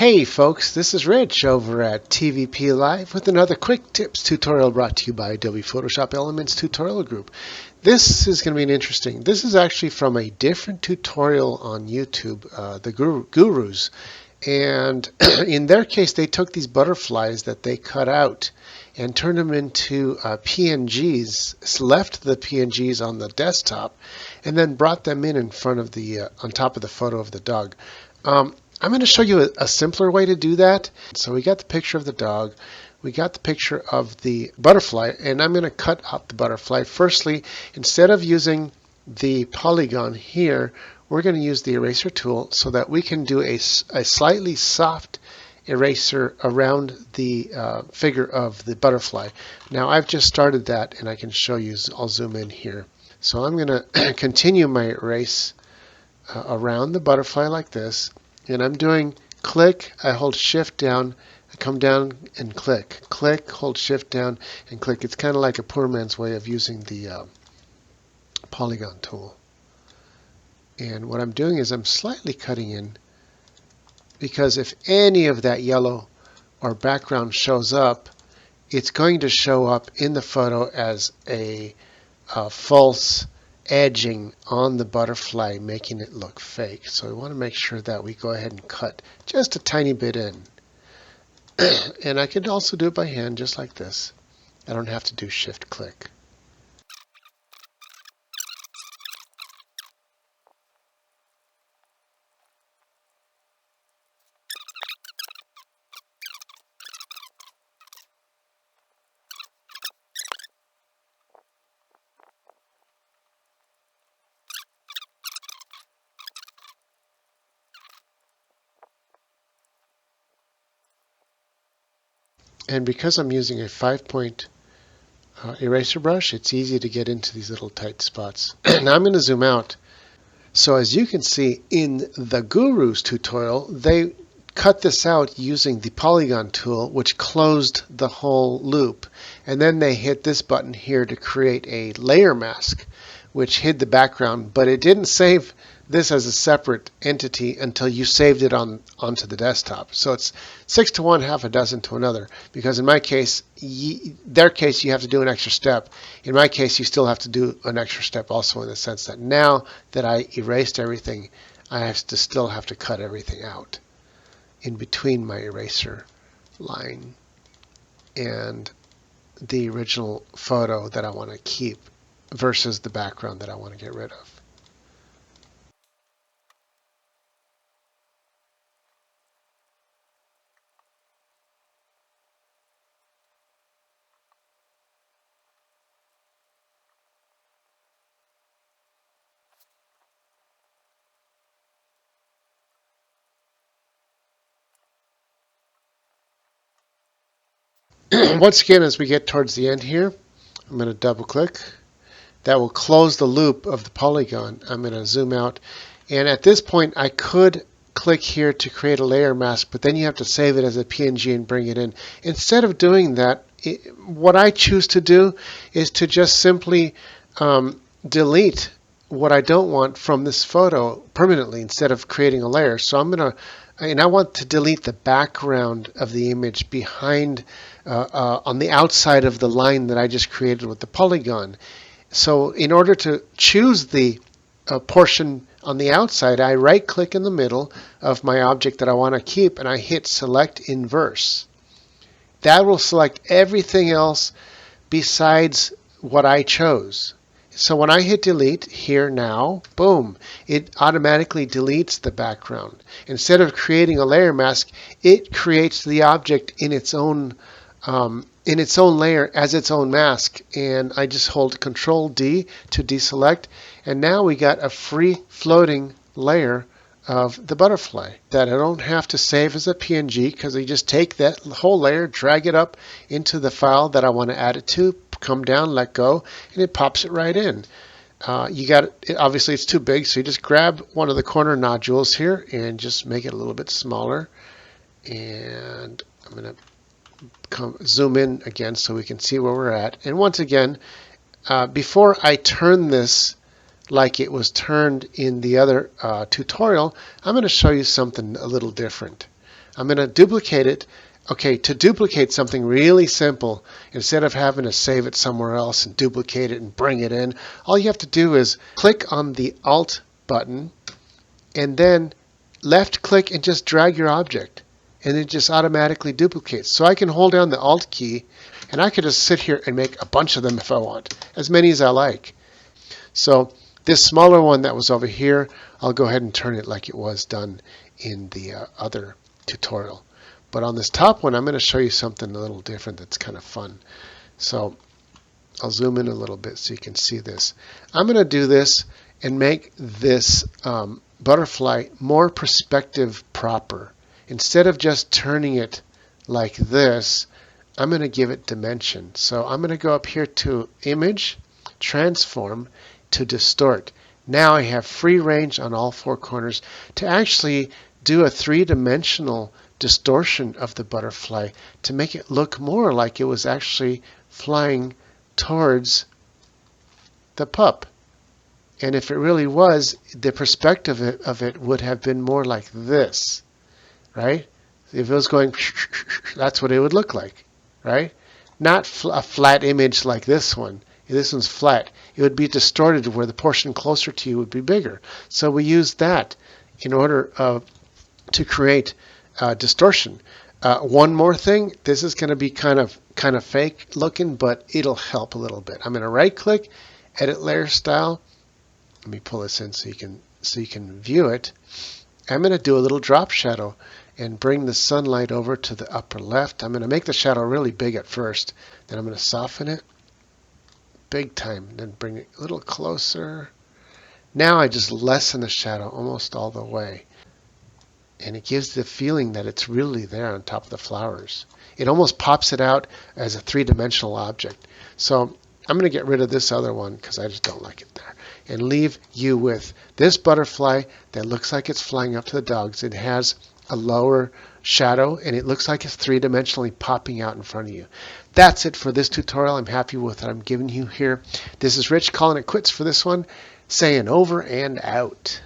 Hey folks, this is Rich over at TVP Live with another quick tips tutorial brought to you by Adobe Photoshop Elements Tutorial Group. This is going to be interesting. This is actually from a different tutorial on YouTube, the Gurus. And in their case, they took these butterflies that they cut out and turned them into PNGs, left the PNGs on the desktop, and then brought them in front of the, on top of the photo of the dog. I'm going to show you a simpler way to do that. So we got the picture of the dog, we got the picture of the butterfly, and I'm going to cut out the butterfly. Firstly, instead of using the polygon here, we're going to use the eraser tool so that we can do a slightly soft eraser around the figure of the butterfly. Now I've just started that and I can show you. I'll zoom in here. So I'm going to continue my erase around the butterfly like this. And I'm doing click, I hold shift down, I come down and click. Click, hold shift down and click. It's kind of like a poor man's way of using the polygon tool. And what I'm doing is I'm slightly cutting in, because if any of that yellow or background shows up, it's going to show up in the photo as a false edging on the butterfly, making it look fake. So we want to make sure that we go ahead and cut just a tiny bit in. And I could also do it by hand just like this. I don't have to do shift click. And because I'm using a 5-point eraser brush, it's easy to get into these little tight spots. Now I'm going to zoom out. So as you can see in the Gurus tutorial, they cut this out using the polygon tool, which closed the whole loop. And then they hit this button here to create a layer mask, which hid the background, but it didn't save this as a separate entity until you saved it onto the desktop. So it's 6 to 1, half a dozen to another, because in my case, their case, you have to do an extra step. In my case, you still have to do an extra step also, in the sense that now that I erased everything, I still have to cut everything out in between my eraser line and the original photo that I want to keep versus the background that I want to get rid of. Once again, as we get towards the end here, I'm going to double click. That will close the loop of the polygon. I'm going to zoom out. And at this point, I could click here to create a layer mask, but then you have to save it as a PNG and bring it in. Instead of doing that, what I choose to do is to just simply delete what I don't want from this photo permanently instead of creating a layer. So I'm going to, and I want to delete the background of the image behind, on the outside of the line that I just created with the polygon. So in order to choose the portion on the outside, I right click in the middle of my object that I want to keep and I hit select inverse. That will select everything else besides what I chose. So when I hit delete here now, boom, it automatically deletes the background. Instead of creating a layer mask, it creates the object in its own layer as its own mask. And I just hold Control D to deselect, and now we got a free floating layer of the butterfly that I don't have to save as a PNG, because I just take that whole layer, drag it up into the file that I want to add it to, come down, let go, and it pops it right in. You got it, obviously it's too big, so you just grab one of the corner nodules here and just make it a little bit smaller. And I'm going to zoom in again so we can see where we're at. And once again, before I turn this like it was turned in the other tutorial, I'm going to show you something a little different. I'm going to duplicate it. Okay, to duplicate something really simple, instead of having to save it somewhere else and duplicate it and bring it in, all you have to do is click on the Alt button and then left click and just drag your object. And it just automatically duplicates. So I can hold down the Alt key and I could just sit here and make a bunch of them if I want, as many as I like. So this smaller one that was over here, I'll go ahead and turn it like it was done in the other tutorial. But on this top one, I'm going to show you something a little different that's kind of fun. So I'll zoom in a little bit so you can see this. I'm going to do this and make this butterfly more perspective proper. Instead of just turning it like this, I'm going to give it dimension. So I'm going to go up here to Image, Transform, to Distort. Now I have free range on all four corners to actually do a three-dimensional distortion of the butterfly to make it look more like it was actually flying towards the pup. And if it really was, the perspective of it would have been more like this, right? If it was going, that's what it would look like, right? Not a flat image like this one. This one's flat. It would be distorted where the portion closer to you would be bigger. So we use that in order to create distortion. One more thing. This is going to be kind of fake looking, but it'll help a little bit. I'm going to right click, edit layer style. Let me pull this in so you can view it. I'm going to do a little drop shadow and bring the sunlight over to the upper left. I'm going to make the shadow really big at first. Then I'm going to soften it big time. Then bring it a little closer. Now I just lessen the shadow almost all the way. And it gives the feeling that it's really there on top of the flowers. It almost pops it out as a three-dimensional object. So I'm going to get rid of this other one because I just don't like it there. And leave you with this butterfly that looks like it's flying up to the dogs. It has a lower shadow and it looks like it's three-dimensionally popping out in front of you. That's it for this tutorial. I'm happy with what I'm giving you here. This is Rich calling it quits for this one, saying over and out.